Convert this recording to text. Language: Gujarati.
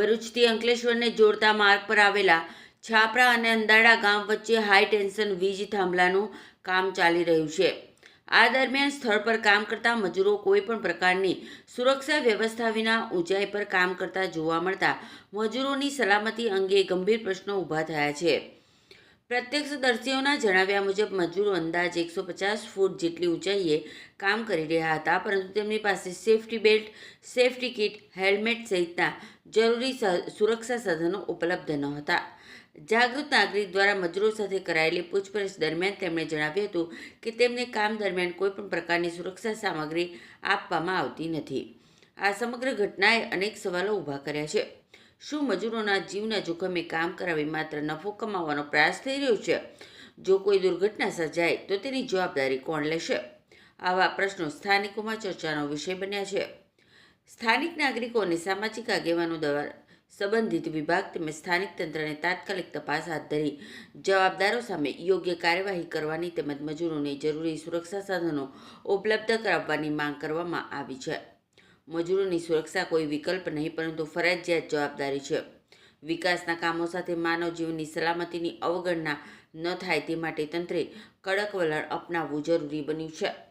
ભરૂચથી અંકલેશ્વરને જોડતા માર્ગ પર આવેલા છાપરા અને અંદાડા ગામ વચ્ચે હાઈ ટેન્શન વીજ થાંભલાનું કામ ચાલી રહ્યું છે. આ દરમિયાન સ્થળ પર કામ કરતા મજૂરો કોઈપણ પ્રકારની સુરક્ષા વ્યવસ્થા વિના ઊંચાઈ પર કામ કરતા જોવા મળતા મજૂરોની સલામતી અંગે ગંભીર પ્રશ્નો ઊભા થયા છે. પ્રત્યક્ષદર્શીઓના જણાવ્યા મુજબ મજૂરો અંદાજે 150 ફૂટ જેટલી ઊંચાઈએ કામ કરી રહ્યા હતા, પરંતુ તેમની પાસે safety belt, safety kit, helmet સહિતના જરૂરી સુરક્ષા સાધનો ઉપલબ્ધ ન હતા. જાગૃત નાગરિક દ્વારા મજૂરો સાથે કરાયેલી પૂછપરછ દરમિયાન તેમણે જણાવ્યું હતું કે તેમને કામ દરમિયાન કોઈપણ પ્રકારની સુરક્ષા સામગ્રી આપવામાં આવતી નથી. આ સમગ્ર ઘટનાએ અનેક સવાલો ઊભા કર્યા છે. શું મજૂરોના જીવના જોખમે કામ કરાવી માત્ર નફો કમાવાનો પ્રયાસ થઈ રહ્યો છે? જો કોઈ દુર્ઘટના સર્જાય તો તેની જવાબદારી કોણ લેશે? આવા પ્રશ્નો સ્થાનિકોમાં ચર્ચાનો વિષય બન્યા છે. સ્થાનિક નાગરિકો અને સામાજિક આગેવાનો દ્વારા સંબંધિત વિભાગ તેમજ સ્થાનિક તંત્રને તાત્કાલિક તપાસ હાથ ધરી જવાબદારો સામે યોગ્ય કાર્યવાહી કરવાની તેમજ મજૂરોને જરૂરી સુરક્ષા સાધનો ઉપલબ્ધ કરાવવાની માંગ કરવામાં આવી છે. મજૂરોની સુરક્ષા કોઈ વિકલ્પ નહીં પરંતુ ફરજિયાત જવાબદારી છે. વિકાસના કામો સાથે માનવ જીવનની સલામતીની અવગણના ન થાય તે માટે તંત્રે કડક વલણ અપનાવવું જરૂરી બન્યું છે.